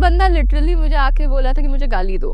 बंदा लिटरली मुझे आके बोला था कि मुझे गाली दो,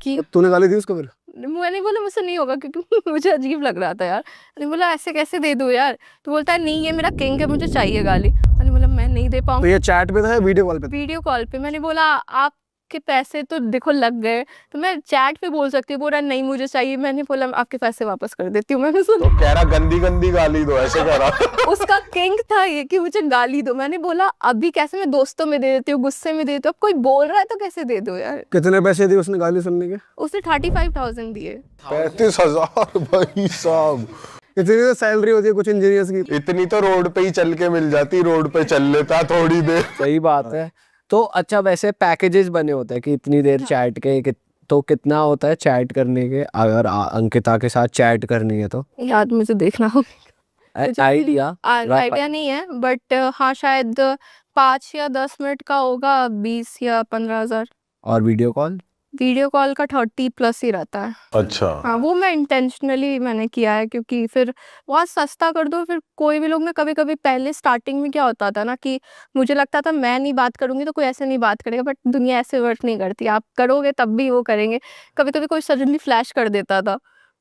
कि तूने गाली दी उसको फिर? मैंने बोला मुझसे नहीं होगा, क्योंकि मुझे अजीब लग रहा था यार। मैंने बोला ऐसे कैसे दे दूँ यार? तो बोलता है नहीं ये मेरा किंग है, मुझे चाहिए गाली। मैंने बोला मैं नहीं दे तो पाऊंगी। ये चैट पे था या वीडियो कॉल पे था? वीडियो कॉल पे। मैंने बोला आपके पैसे तो देखो लग गए, तो मैं चैट पे बोल सकती हूँ। बोला नहीं मुझे चाहिए। मैंने बोला आपके पैसे वापस कर देती हूँ। मैंने तो सुन कह रहा गंदी गंदी गाली दो, ऐसे कह रहा। उसका किंग था ये कि मुझे गाली दो। मैंने बोला अभी कैसे, मैं दोस्तों में दे देती हूँ, गुस्से में दे देती हूँ, अब कोई बोल रहा है तो कैसे दे दो यार। कितने पैसे दिए उसने गाली सुनने के? उसने 35,000 दिए। 35,000 भाई साहब, इतनी तो सैलरी होती है कुछ इंजीनियर्स की। इतनी तो रोड पे ही चल के मिल जाती, रोड पे चल लेता थोड़ी देर। सही बात है। तो अच्छा वैसे पैकेजेस बने होते हैं कि इतनी देर चैट के तो कितना होता है चैट करने के, अगर अंकिता के साथ चैट करनी है तो? यार मुझे देखना होगा, आइडिया आइडिया नहीं है, बट हाँ शायद 5 या 10 मिनट का होगा, 20 या 15,000। और वीडियो कॉल? वीडियो कॉल का 30+ ही रहता है। अच्छा, हाँ वो मैं इंटेंशनली मैंने किया है, क्योंकि फिर बहुत सस्ता कर दो। फिर कोई भी लोग ना, कभी कभी पहले स्टार्टिंग में क्या होता था ना कि मुझे लगता था मैं नहीं बात करूंगी तो कोई ऐसे नहीं बात करेगा, बट दुनिया ऐसे वर्क नहीं करती। आप करोगे तब भी वो करेंगे। कभी कभी कोई सडनली फ्लैश कर देता था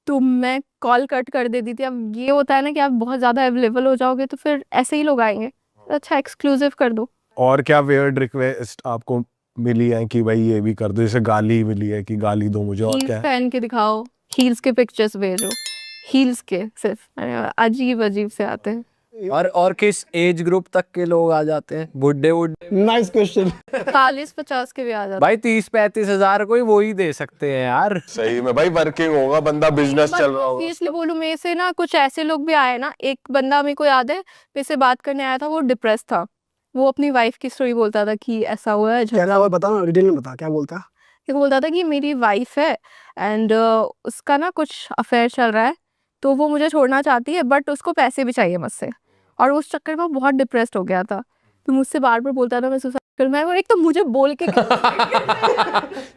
तो मैं कॉल कट कर देती थी। अब ये होता है ना कि आप बहुत ज़्यादा अवेलेबल हो जाओगे तो फिर ऐसे ही लोग आएंगे। अच्छा एक्सक्लूसिव कर दो। और क्या वियर्ड रिक्वेस्ट आपको मिली है कि भाई ये भी कर दो? जैसे गाली मिली है कि गाली दो मुझे, और क्या हील्स है? पहन के दिखाओ, हील्स के पिक्चर्स भेजो, हील्स के सिर्फ, अजीब अजीब से आते हैं। और किस एज ग्रुप तक के लोग आ जाते हैं? बुड्ढे बुड्ढे? Nice question. 40-50 के भी आ जाते भाई 30-35 हजार कोई वो ही दे सकते हैं यार। सही में भाई, वर्किंग होगा बंदा, बिजनेस चल रहा होगा। इसलिए बोलूं, मेरे से ना कुछ ऐसे लोग भी आए ना। एक बंदा मेरे को याद है, मेरे से बात करने आया था, वो डिप्रेस था। वो अपनी वाइफ की स्टोरी बोलता था कि ऐसा हुआ है, क्या हुआ बता ना, डिटेल में बता क्या बोलता है। वो बोलता था कि मेरी वाइफ है एंड उसका ना कुछ अफेयर चल रहा है, तो वो मुझे छोड़ना चाहती है, बट उसको पैसे भी चाहिए मुझसे। और उस चक्कर में वो बहुत डिप्रेस्ड हो गया था, तो मुझसे बार बार बोलता था मैं सुसाइड कर। मैं वो एक तो मुझे बोल के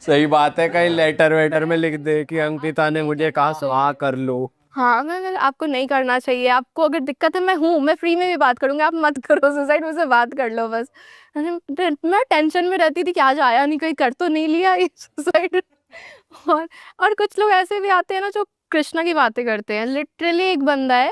सही बात है, कहीं लेटर वेटर में लिख दे कि अंकिता ने मुझे कहा हाँ कर लो। हाँ मैं आपको नहीं करना चाहिए, आपको अगर दिक्कत है मैं हूँ, मैं फ्री में भी बात करूँगी, आप मत करो सुसाइड, मुझसे बात कर लो बस। मैं टेंशन में रहती थी कि आज आया नहीं, कहीं कर तो नहीं लिया ये सुसाइड। और कुछ लोग ऐसे भी आते हैं ना जो कृष्णा की बातें करते हैं। लिटरली एक बंदा है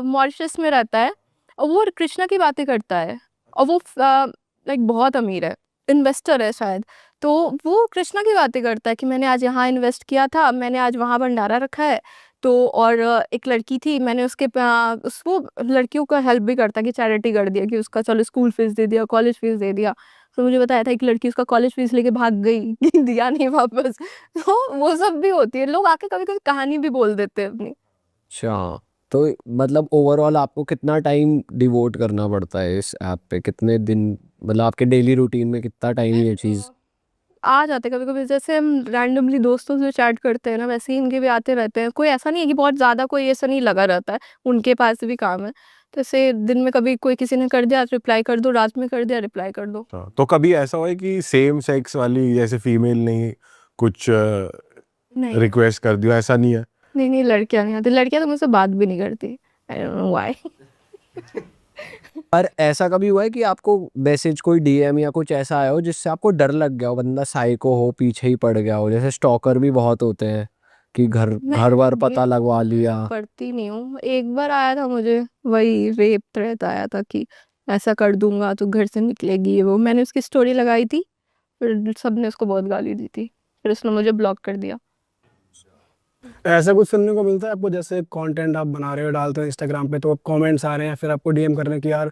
मॉरिशस में रहता है, और वो कृष्णा की बातें करता है, और वो लाइक बहुत अमीर है, इन्वेस्टर है शायद। तो वो कृष्णा की बातें करता है कि मैंने आज यहाँ इन्वेस्ट किया था, मैंने आज वहाँ भंडारा रखा है। तो और एक लड़की थी, मैंने उसको लड़कियों का हेल्प भी करता कि चैरिटी कर दिया, कि उसका चलो स्कूल फीस दे दिया, कॉलेज फीस दे दिया। तो मुझे बताया था एक लड़की उसका कॉलेज फीस लेके भाग गई कि दिया नहीं वापस। तो वो सब भी होती है, लोग आके कभी कभी कहानी भी बोल देते हैं अपनी। अच्छा, तो मतलब ओवरऑल आपको कितना टाइम डिवोट करना पड़ता है इस ऐप पे? कितने दिन, मतलब आपके डेली रूटीन में कितना टाइम ये चीज़? आ जाते कभी कभी, जैसे हम रैंडमली दोस्तों से चैट करते हैं ना, वैसे ही इनके भी आते रहते हैं। कोई ऐसा नहीं है कि बहुत ज़्यादा कोई ऐसा नहीं लगा रहता है, उनके पास भी काम है। तो ऐसे दिन में कभी कोई किसी ने कर दिया रिप्लाई कर दो, रात में कर दिया रिप्लाई कर दो। तो कभी ऐसा हुआ है कि सेम सेक्स वाली, जैसे फीमेल ने कुछ नहीं रिक्वेस्ट कर दिया? ऐसा नहीं है? नहीं लड़कियां नहीं आती, लड़कियां तो मुझसे बात भी नहीं करती, आई डोंट नो व्हाई। पर ऐसा कभी हुआ है कि आपको मैसेज कोई डीएम या कुछ ऐसा आया हो जिससे आपको डर लग गया हो, बंदा साइको हो, पीछे ही पड़ गया हो? जैसे स्टॉकर भी बहुत होते हैं कि घर बार पता लगवा लिया। पढ़ती नहीं हूँ। एक बार आया था मुझे, वही रेप थ्रेट आया था कि ऐसा कर दूंगा तो घर से निकलेगी ये वो। मैंने उसकी स्टोरी लगाई थी, फिर सबने उसको बहुत गाली दी थी, फिर उसने मुझे ब्लॉक कर दिया। ऐसा कुछ सुनने को मिलता है आपको, जैसे कंटेंट आप बना रहे हो, डालते हो इंस्टाग्राम पे, तो कमेंट्स आ रहे हैं, फिर आपको डीएम कर रहे हैं कि यार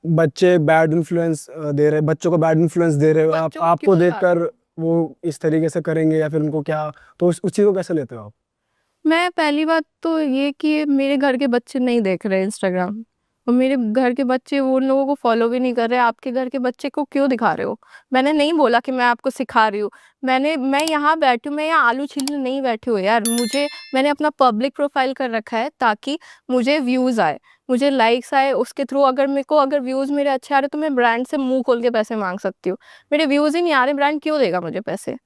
बच्चे बैड इन्फ्लुएंस दे रहे, बच्चों को बैड इन्फ्लुएंस दे रहे हो आप, बच्चों को आपको क्यों देखकर वो इस तरीके से करेंगे या फिर उनको क्या, तो उस चीज़ को कैसे लेते हो आप? मैं पहली बात तो ये कि मेरे घर के बच्चे नहीं देख रहे इंस्टाग्राम, और मेरे घर के बच्चे उन लोगों को फॉलो भी नहीं कर रहे। आपके घर के बच्चे को क्यों दिखा रहे हो? मैंने नहीं बोला कि मैं आपको सिखा रही हूँ। मैं यहाँ बैठी हूँ, मैं यहाँ आलू छीलने नहीं बैठी हूँ यार। मैंने अपना पब्लिक प्रोफाइल कर रखा है ताकि मुझे व्यूज़ आए, मुझे लाइक्स आए, उसके थ्रू अगर व्यूज़ मेरे अच्छे आ रहे तो मैं ब्रांड से मुंह खोल के पैसे मांग सकती हूँ। मेरे व्यूज़ ही नहीं आ रहे, ब्रांड क्यों देगा मुझे पैसे?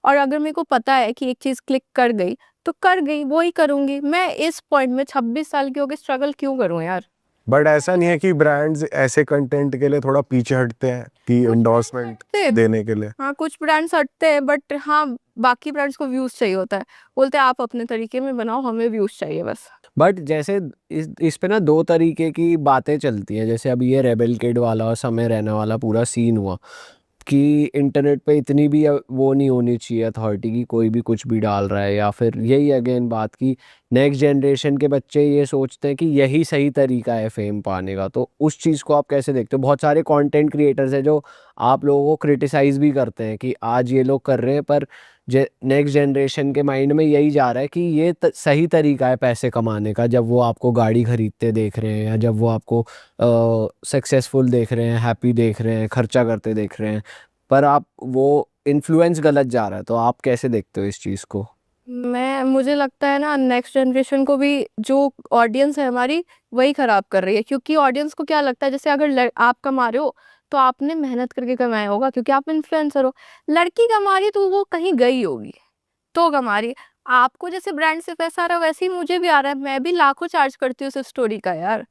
और अगर मेरे को पता है कि एक चीज़ क्लिक कर गई तो कर गई, वो ही करूँगी। मैं इस पॉइंट में 26 साल की होकर स्ट्रगल क्यों करूँ यार? बट ऐसा नहीं है कि ब्रांड्स ऐसे कंटेंट के लिए थोड़ा पीछे हटते हैं कि एंडोर्समेंट हटते देने के लिए? हाँ, कुछ ब्रांड्स हटते हैं, बट हाँ, बाकी ब्रांड्स को व्यूज चाहिए होता है। बोलते हैं आप अपने तरीके में बनाओ, हमें व्यूज चाहिए बस। बट जैसे इस पे ना दो तरीके की बातें चलती हैं, जैसे अभी ये रेबेल किड वाला और समय रैना वाला पूरा सीन हुआ कि इंटरनेट पे इतनी भी वो नहीं होनी चाहिए अथॉरिटी की, कोई भी कुछ भी डाल रहा है, या फिर यही अगेन बात की नेक्स्ट जनरेशन के बच्चे ये सोचते हैं कि यही सही तरीका है फेम पाने का। तो उस चीज़ को आप कैसे देखते हो? बहुत सारे कंटेंट क्रिएटर्स हैं जो आप लोगों को क्रिटिसाइज भी करते हैं कि आज ये लोग कर रहे हैं, पर नेक्स्ट जनरेशन के माइंड में यही जा रहा है कि ये सही तरीका है पैसे कमाने का, जब वो आपको गाड़ी खरीदते देख रहे हैं, या जब वो आपको सक्सेसफुल देख रहे हैं, हैप्पी देख रहे हैं, खर्चा करते देख रहे हैं, पर आप वो इन्फ्लुएंस गलत जा रहा है। तो आप कैसे देखते हो इस चीज़ को? मुझे लगता है ना, नेक्स्ट जनरेशन को भी जो ऑडियंस है हमारी वही खराब कर रही है, क्योंकि ऑडियंस को क्या लगता है, जैसे अगर आप कमा रहे हो तो आपने मेहनत करके कमाया होगा क्योंकि आप इन्फ्लुएंसर हो। लड़की कमा रही है तो वो कहीं गई होगी तो कमा रही है। आपको जैसे ब्रांड से पैसा आ रहा है वैसे ही मुझे भी आ रहा है, मैं भी लाखों चार्ज करती हूँ उस स्टोरी का यार।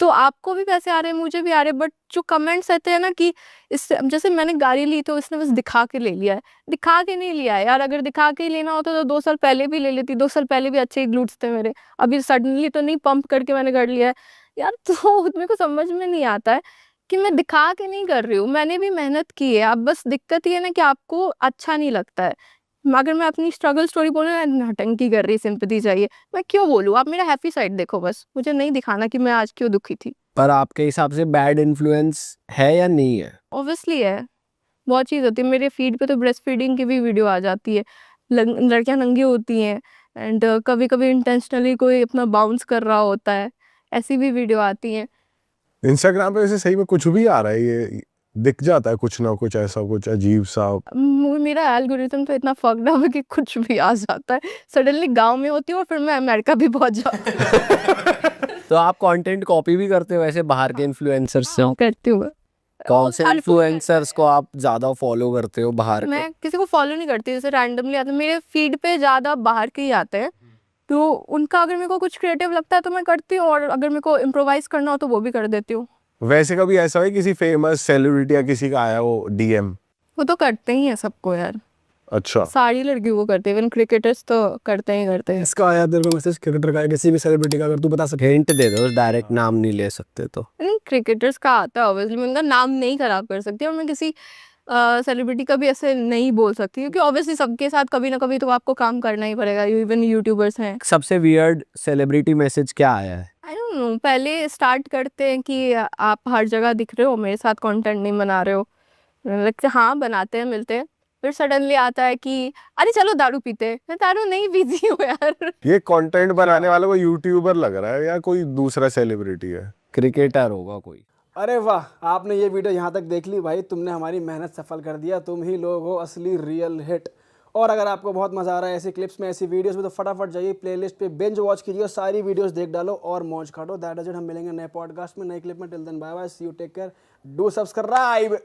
तो आपको भी पैसे आ रहे हैं, मुझे भी आ रहे हैं, बट जो कमेंट्स रहते हैं ना कि इससे, जैसे मैंने गाड़ी ली तो इसने बस दिखा के ले लिया है। दिखा के नहीं लिया है यार, अगर दिखा के ही लेना होता तो 2 साल पहले भी ले लेती, 2 साल पहले भी अच्छे ही ग्लूट्स थे मेरे। अभी सडनली तो नहीं पंप करके मैंने कर लिया है यार। तो मेरे को समझ में नहीं आता है कि मैं दिखा के नहीं कर रही हूँ, मैंने भी मेहनत की है। अब बस दिक्कत ये है ना कि आपको अच्छा नहीं लगता है। अगर मैं अपनी स्ट्रगल स्टोरी बोलूँ ना, नौटंकी कर रही, सिंपैथी चाहिए, मैं क्यों बोलूँ? आप मेरा हैप्पी साइड देखो बस, मुझे नहीं दिखाना कि मैं आज क्यों दुखी थी। पर आपके हिसाब से बैड इन्फ्लुएंस है या नहीं है? ऑब्वियसली है, बहुत चीज़ होती है। मेरे फीड पे तो ब्रेस्ट फीडिंग की भी वीडियो आ जाती है, लड़कियां नंगी होती हैं, एंड कभी कभी इंटेंशनली कोई अपना बाउंस कर रहा होता है, ऐसी भी वीडियो आती हैं। इंस्टाग्राम पे वैसे सही में कुछ भी आ रहा है, ये दिख जाता है कुछ ना कुछ ऐसा कुछ अजीब सा। मेरा एल्गोरिथम तो इतना फक्ड है कि कुछ भी आ जाता है। सडनली गांव में होती हूँ और फिर मैं अमेरिका भी पहुंच जाती हूँ। तो आप कंटेंट कॉपी भी करते हो वैसे बाहर के इन्फ्लुएंसर्स से? करती हूँ। कौन से इन्फ्लुएंसर्स को आप ज्यादा फॉलो करते हो बाहर के? मैं किसी को फॉलो नहीं करती, जैसे रैंडमली आते हैं मेरे फीड पे, ज़्यादा बाहर के ही आते हैं। तो उनका अगर मेरे को कुछ क्रिएटिव लगता है तो मैं करती हूँ, और अगर मेरे को इम्प्रोवाइज करना हो तो वो भी कर देती हूँ। वैसे कभी ऐसा है किसी फेमस सेलिब्रिटी या किसी का आया हो डीएम? वो तो करते ही है सबको यार, अच्छा, सारी लड़कियों को करते हैं, इवन क्रिकेटर्स तो करते ही करते हैं। इसका आया तेरे को मैसेज क्रिकेटर का, किसी भी सेलिब्रिटी का, अगर तू बता सके? हिंट दे दो, डायरेक्ट नाम नहीं ले सकते तो। नहीं, क्रिकेटर्स का आता है ऑब्वियसली, मैं उनका नाम नहीं खराब कर सकती, और मैं किसी सेलिब्रिटी का भी ऐसे नहीं बोल सकती, क्योंकि ऑब्वियसली सबके साथ कभी ना कभी तो आपको काम करना ही पड़ेगा, इवन यूट्यूबर्स हैं। सबसे वियर्ड सेलिब्रिटी मैसेज क्या आया है? आई डोंट नो, पहले स्टार्ट करते हैं कि आप हर जगह दिख रहे हो, मेरे साथ कंटेंट नहीं बना रहे हो। लगता है हाँ बनाते हैं, मिलते हैं। फिर सडनली आता है कि अरे चलो दारू पीते हैं। मैं दारू नहीं पीती हूँ यार। ये कंटेंट बनाने वाला कोई यूट्यूबर लग रहा है या कोई दूसरा सेलिब्रिटी है? क्रिकेटर होगा कोई। अरे वाह, आपने ये वीडियो यहाँ तक देख ली भाई, तुमने हमारी मेहनत सफल कर दिया। तुम ही लोग हो असली रियल हिट। और अगर आपको बहुत मज़ा आ रहा है ऐसी क्लिप्स में, ऐसी वीडियोस में, तो फटाफट जाइए प्लेलिस्ट पे बिंज वॉच कीजिए और सारी वीडियोस देख डालो और मौज काटो। That is it. हम मिलेंगे नए पॉडकास्ट में, नए क्लिप में। Till then bye bye, see you, take care, do subscribe.